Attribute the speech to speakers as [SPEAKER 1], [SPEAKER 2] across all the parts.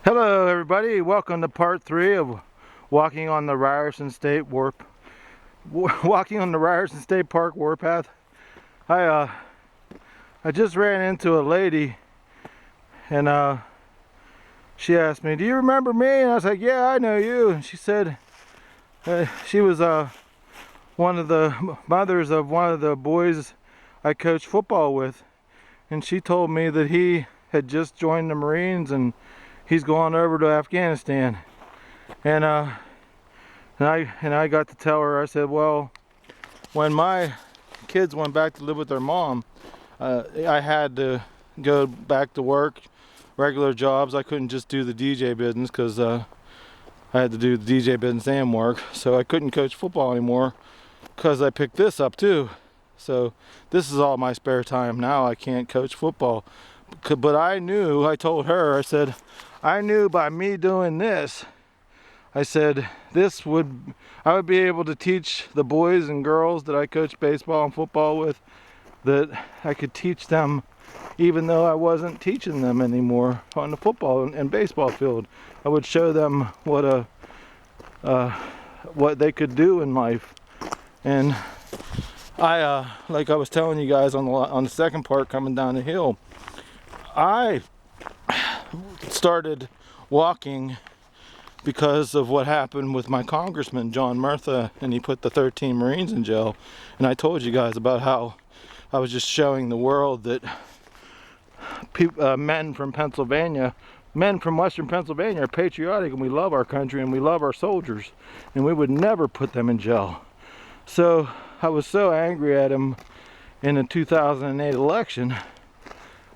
[SPEAKER 1] Hello everybody, welcome to part 3 of walking on the Ryerson State Park warpath. I just ran into a lady and she asked me, "Do you remember me?" And I was like, "Yeah, I know you." And she said she was one of the mothers of one of the boys I coached football with, and she told me that he had just joined the Marines and he's going over to Afghanistan. And I got to tell her, I said, well, when my kids went back to live with their mom, I had to go back to work, regular jobs. I couldn't just do the DJ business because I had to do the DJ business and work. So I couldn't coach football anymore because I picked this up too. So this is all my spare time now. I can't coach football. But I told her, I said, I knew by me doing this, I said, I would be able to teach the boys and girls that I coach baseball and football with, that I could teach them even though I wasn't teaching them anymore on the football and baseball field. I would show them what they could do in life. And like I was telling you guys on the second part coming down the hill, I started walking because of what happened with my congressman, John Murtha, and he put the 13 Marines in jail. And I told you guys about how I was just showing the world that men from Western Pennsylvania are patriotic, and we love our country and we love our soldiers, and we would never put them in jail. So I was so angry at him in the 2008 election.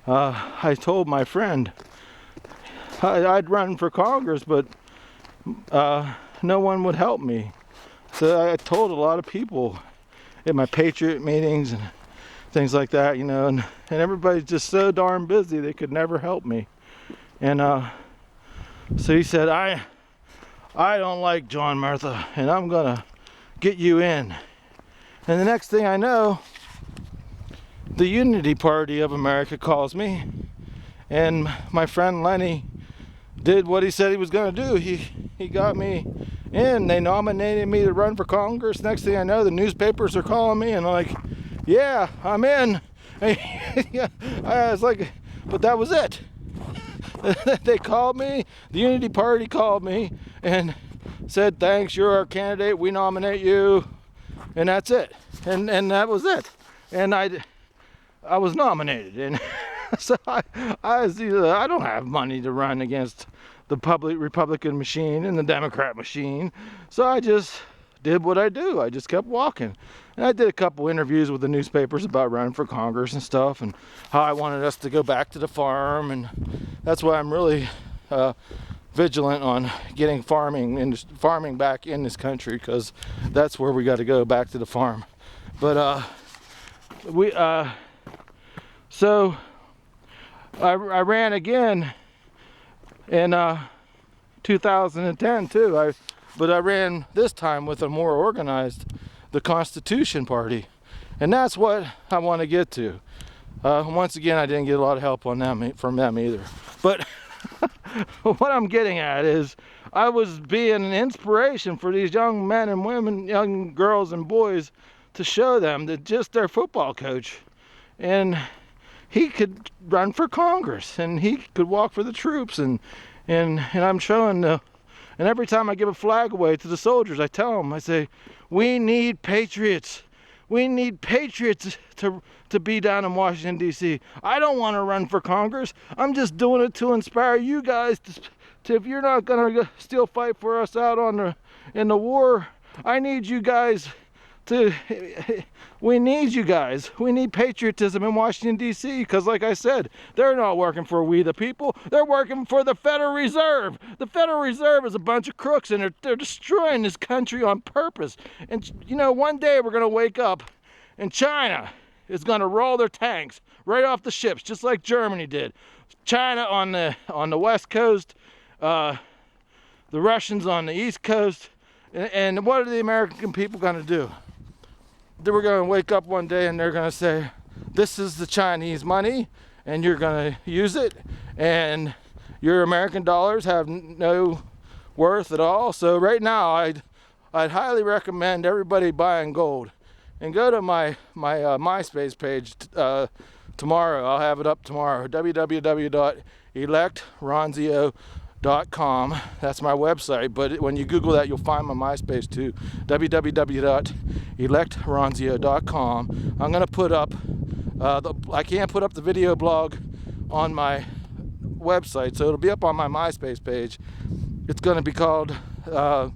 [SPEAKER 1] I told my friend I'd run for Congress, but no one would help me. So I told a lot of people at my Patriot meetings and things like that, you know, and everybody's just so darn busy they could never help me. And so he said, I don't like John Murtha, and I'm gonna get you in. And the next thing I know, the Unity Party of America calls me, and my friend Lenny did what he said he was going to do. He got me in. They nominated me to run for Congress. Next thing I know, the newspapers are calling me, and I'm like, yeah, I'm in. I was like, but that was it. They called me, the Unity Party called me and said, thanks, you're our candidate, we nominate you, and that's it. And that was it. And I was nominated, and so I don't have money to run against the Republican machine and the Democrat machine. So I just did what I do. I just kept walking. And I did a couple interviews with the newspapers about running for Congress and stuff, and how I wanted us to go back to the farm. And that's why I'm really vigilant on getting farming back in this country, because that's where we got to go, back to the farm. But so I ran again in 2010 too. But I ran this time with a more organized, the Constitution Party, and that's what I want to get to. Once again, I didn't get a lot of help on from them either. But what I'm getting at is, I was being an inspiration for these young men and women, young girls and boys, to show them that just their football coach, and he could run for Congress, and he could walk for the troops, and I'm showing and every time I give a flag away to the soldiers, I tell them, I say, we need patriots. We need patriots to be down in Washington, D.C. I don't want to run for Congress. I'm just doing it to inspire you guys to if you're not going to still fight for us out in the war, I need you guys we need you guys. We need patriotism in Washington, D.C. because, like I said, they're not working for we the people. They're working for the Federal Reserve. The Federal Reserve is a bunch of crooks, and they're destroying this country on purpose. And, you know, one day we're going to wake up, and China is going to roll their tanks right off the ships, just like Germany did. China on the west coast, the Russians on the east coast. And what are the American people going to do? They were going to wake up one day and they're going to say, this is the Chinese money, and you're going to use it, and your American dollars have no worth at all. So right now, I'd highly recommend everybody buying gold. And go to my MySpace page tomorrow. I'll have it up tomorrow. www.electronzio.com. That's my website, but when you Google that, you'll find my MySpace too. www.electronzio.com. I'm going to put up, I can't put up the video blog on my website, so it'll be up on my MySpace page. It's going to be called the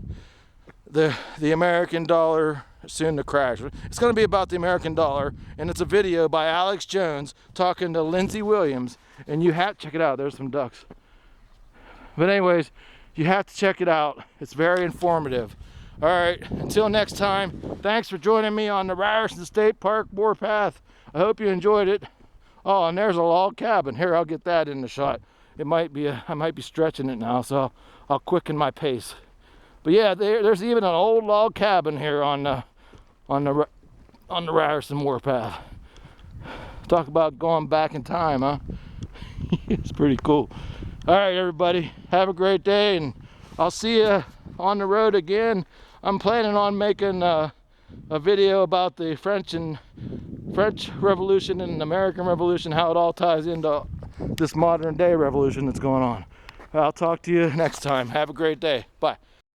[SPEAKER 1] American Dollar Soon to Crash. It's going to be about the American dollar, and it's a video by Alex Jones talking to Lindsey Williams, and you have to check it out. There's some ducks. But anyways, you have to check it out. It's very informative. All right, until next time, thanks for joining me on the Ryerson State Park Warpath. I hope you enjoyed it. Oh, and there's a log cabin. Here, I'll get that in the shot. It might be I might be stretching it now, so I'll quicken my pace. But yeah, there's even an old log cabin here on the Ryerson Warpath. Talk about going back in time, huh? It's pretty cool. All right, everybody, have a great day, and I'll see you on the road again. I'm planning on making a video about the French Revolution and American Revolution, how it all ties into this modern day revolution that's going on. I'll talk to you next time. Have a great day. Bye.